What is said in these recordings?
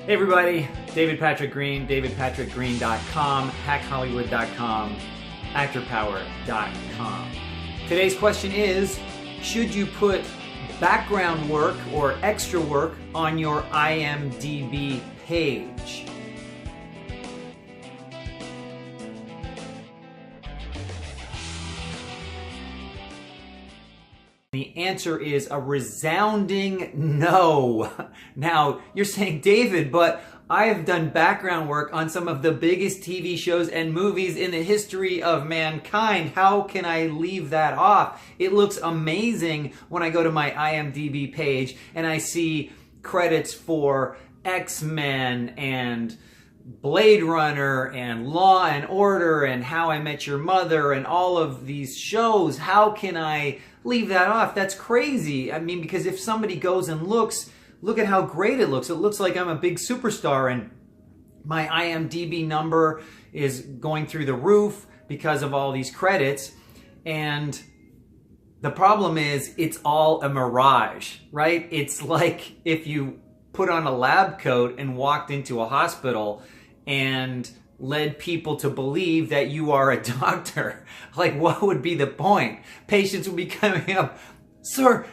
Hey everybody, David Patrick Green, davidpatrickgreen.com, hackhollywood.com, actorpower.com. Today's question is, should you put background work or extra work on your IMDb page? The answer is a resounding no. Now, you're saying, David, but I have done background work on some of the biggest TV shows and movies in the history of mankind. How can I leave that off? It looks amazing when I go to my IMDb page and I see credits for X-Men and Blade Runner and Law and Order and How I Met Your Mother and all of these shows. How can I leave that off? That's crazy. I mean, because if somebody goes and look at how great it looks. It looks like I'm a big superstar and my IMDb number is going through the roof because of all these credits. And the problem is it's all a mirage, right? It's like if you put on a lab coat and walked into a hospital and led people to believe that you are a doctor. Like, what would be the point? Patients would be coming up, Sir,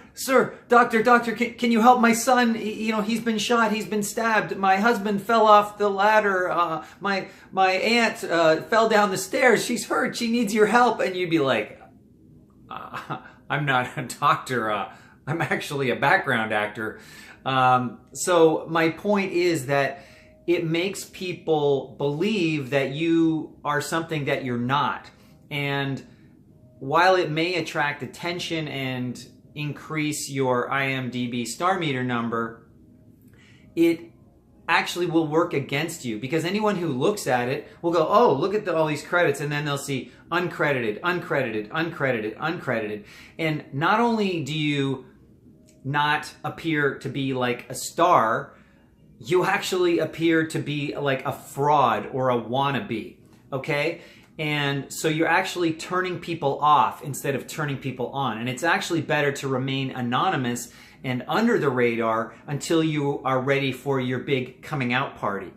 doctor, can you help my son? He's been shot, he's been stabbed. My husband fell off the ladder. My aunt fell down the stairs. She's hurt. She needs your help. And you'd be like, I'm not a doctor. I'm actually a background actor. So my point is that it makes people believe that you are something that you're not. And while it may attract attention and increase your IMDb star meter number, it actually will work against you, because anyone who looks at it will go, oh, look at all these credits, and then they'll see uncredited, uncredited, uncredited, uncredited. And not only do you not appear to be like a star, you actually appear to be like a fraud or a wannabe, okay? And so you're actually turning people off instead of turning people on. And it's actually better to remain anonymous and under the radar until you are ready for your big coming out party.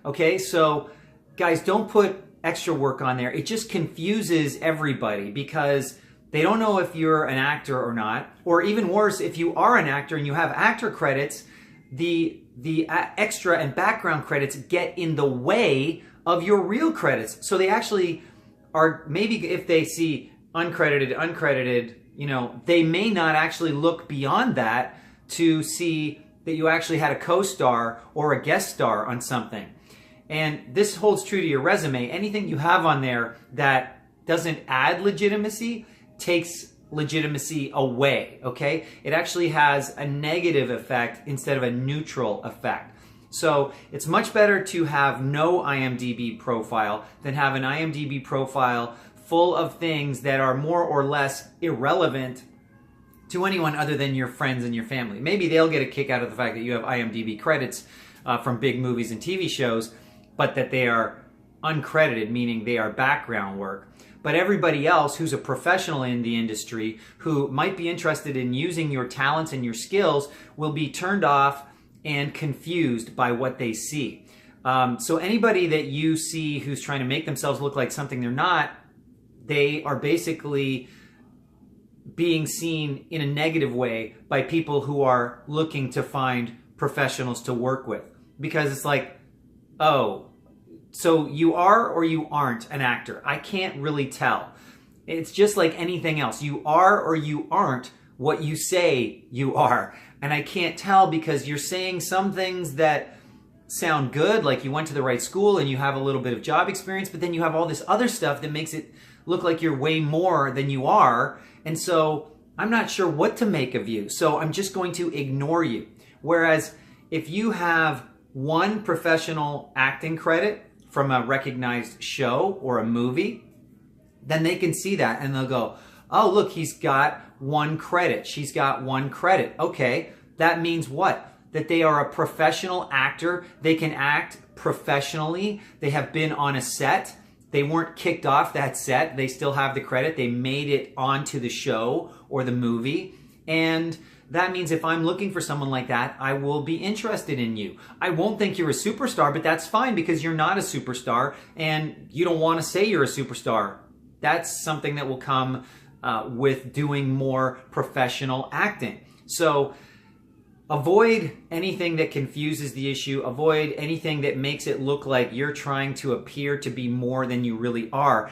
Okay, so guys, don't put extra work on there. It just confuses everybody because they don't know if you're an actor or not. Or even worse, if you are an actor and you have actor credits, the extra and background credits get in the way of your real credits. So they actually are, maybe if they see uncredited, they may not actually look beyond that to see that you actually had a co-star or a guest star on something. And this holds true to your resume. Anything you have on there that doesn't add legitimacy takes legitimacy away, okay? It actually has a negative effect instead of a neutral effect. So it's much better to have no IMDb profile than have an IMDb profile full of things that are more or less irrelevant to anyone other than your friends and your family. Maybe they'll get a kick out of the fact that you have IMDb credits from big movies and TV shows, but that they are uncredited, meaning they are background work. But everybody else who's a professional in the industry who might be interested in using your talents and your skills will be turned off and confused by what they see. So anybody that you see who's trying to make themselves look like something they're not, they are basically being seen in a negative way by people who are looking to find professionals to work with. Because it's like, oh, so you are or you aren't an actor. I can't really tell. It's just like anything else. You are or you aren't what you say you are. And I can't tell because you're saying some things that sound good, like you went to the right school and you have a little bit of job experience, but then you have all this other stuff that makes it look like you're way more than you are. And so I'm not sure what to make of you. So I'm just going to ignore you. Whereas if you have one professional acting credit from a recognized show or a movie, then they can see that and they'll go, oh, look, he's got one credit. She's got one credit. Okay, that means what? That they are a professional actor. They can act professionally. They have been on a set. They weren't kicked off that set. They still have the credit. They made it onto the show or the movie. And that means if I'm looking for someone like that, I will be interested in you. I won't think you're a superstar, but that's fine because you're not a superstar and you don't want to say you're a superstar. That's something that will come with doing more professional acting. So avoid anything that confuses the issue. Avoid anything that makes it look like you're trying to appear to be more than you really are.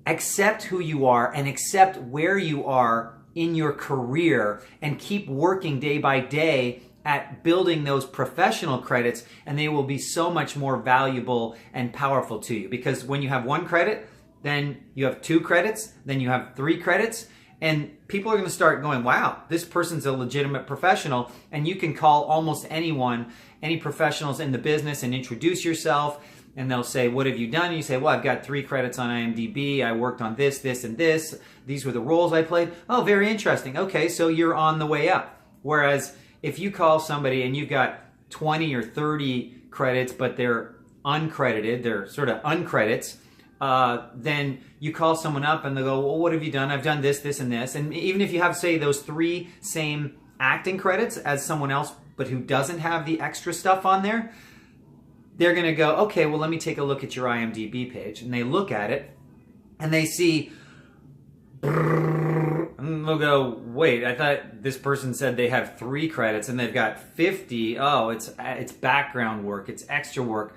Accept who you are and accept where you are in your career and keep working day by day at building those professional credits, and they will be so much more valuable and powerful to you. Because when you have 1 credit, then you have 2 credits, then you have 3 credits, and people are going to start going, wow, this person's a legitimate professional. And you can call almost anyone, any professionals in the business, and introduce yourself. And they'll say, what have you done? And you say, well, I've got 3 credits on IMDb. I worked on this, this, and this. These were the roles I played. Oh, very interesting. Okay, so you're on the way up. Whereas if you call somebody and you've got 20 or 30 credits, but they're uncredited, they're sort of uncredits, then you call someone up and they go, well, what have you done? I've done this, this, and this. And even if you have, say, those 3 same acting credits as someone else, but who doesn't have the extra stuff on there, they're going to go, okay, well, let me take a look at your IMDb page. And they look at it and they see, and they'll go, wait, I thought this person said they have 3 credits and they've got 50. Oh, it's background work. It's extra work.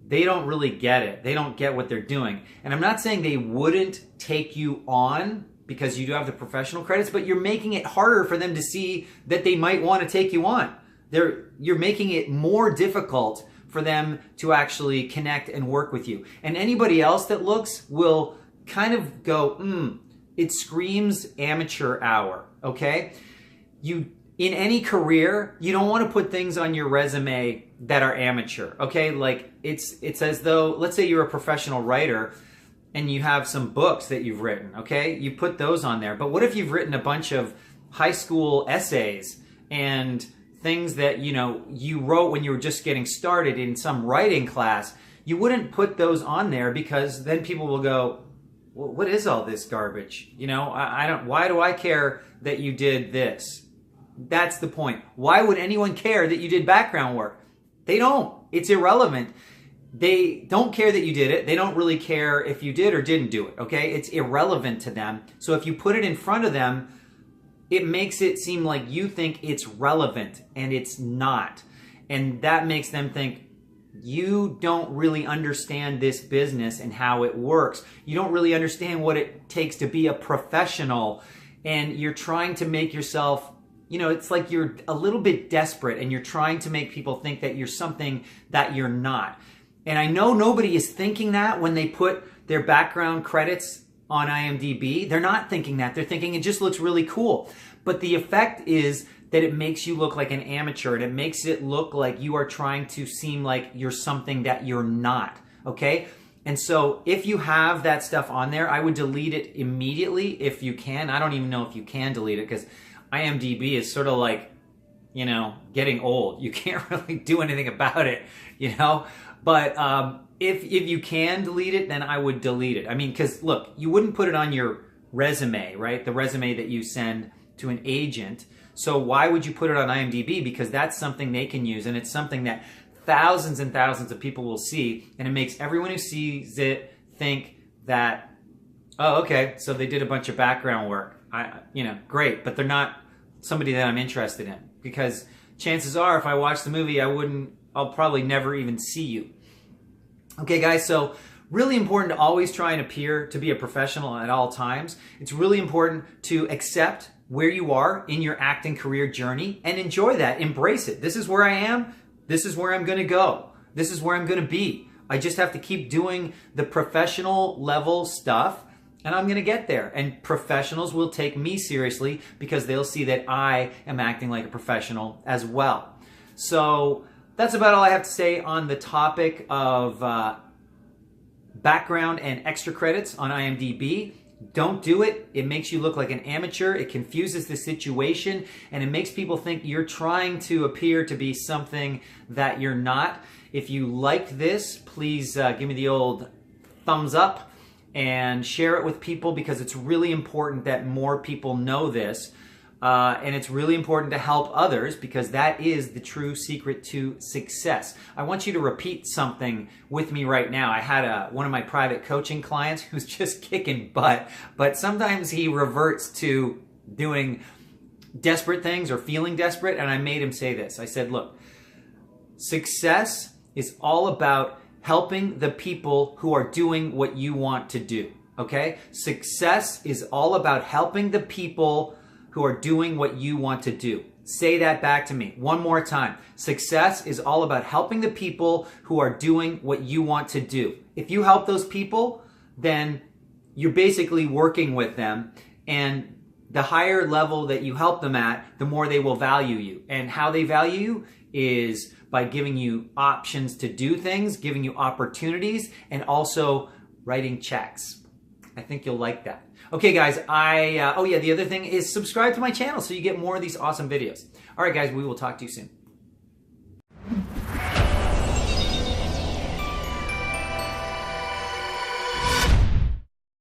They don't really get it. They don't get what they're doing. And I'm not saying they wouldn't take you on because you do have the professional credits, but you're making it harder for them to see that they might want to take you on. You're making it more difficult for them to actually connect and work with you. And anybody else that looks will kind of go, it screams amateur hour, okay? In any career, you don't want to put things on your resume that are amateur, okay? Like it's as though, let's say you're a professional writer and you have some books that you've written, okay? You put those on there. But what if you've written a bunch of high school essays and things that, you wrote when you were just getting started in some writing class? You wouldn't put those on there because then people will go, well, what is all this garbage? Why do I care that you did this? That's the point. Why would anyone care that you did background work? They don't. It's irrelevant. They don't care that you did it. They don't really care if you did or didn't do it, okay? It's irrelevant to them. So if you put it in front of them, it makes it seem like you think it's relevant, and it's not. And that makes them think, you don't really understand this business and how it works. You don't really understand what it takes to be a professional. And you're trying to make yourself, it's like you're a little bit desperate and you're trying to make people think that you're something that you're not. And I know nobody is thinking that when they put their background credits on IMDb. They're not thinking that. They're thinking it just looks really cool. But the effect is that it makes you look like an amateur, and it makes it look like you are trying to seem like you're something that you're not, okay? And so if you have that stuff on there, I would delete it immediately if you can. I don't even know if you can delete it because IMDb is sort of like, getting old. You can't really do anything about it, But if you can delete it, then I would delete it. I mean, because look, you wouldn't put it on your resume, right? The resume that you send to an agent. So why would you put it on IMDb? Because that's something they can use, and it's something that thousands and thousands of people will see, and it makes everyone who sees it think that, oh, okay, so they did a bunch of background work. Great, but they're not somebody that I'm interested in, because chances are if I watch the movie, I'll probably never even see you. Okay, guys, so really important to always try and appear to be a professional at all times. It's really important to accept where you are in your acting career journey and enjoy that. Embrace it. This is where I am. This is where I'm going to go. This is where I'm going to be. I just have to keep doing the professional level stuff, and I'm going to get there. And professionals will take me seriously because they'll see that I am acting like a professional as well. So that's about all I have to say on the topic of background and extra credits on IMDb. Don't do it. It makes you look like an amateur. It confuses the situation, and it makes people think you're trying to appear to be something that you're not. If you like this, please give me the old thumbs up and share it with people, because it's really important that more people know this. And it's really important to help others because that is the true secret to success. I want you to repeat something with me right now. I had one of my private coaching clients who's just kicking butt, but sometimes he reverts to doing desperate things or feeling desperate, and I made him say this. I said, look, success is all about helping the people who are doing what you want to do, okay? Success is all about helping the people who are doing what you want to do. Say that back to me one more time. Success is all about helping the people who are doing what you want to do. If you help those people, then you're basically working with them, and the higher level that you help them at, the more they will value you. And how they value you is by giving you options to do things, giving you opportunities, and also writing checks. I think you'll like that. Okay, guys, oh yeah, the other thing is subscribe to my channel so you get more of these awesome videos. All right, guys, we will talk to you soon.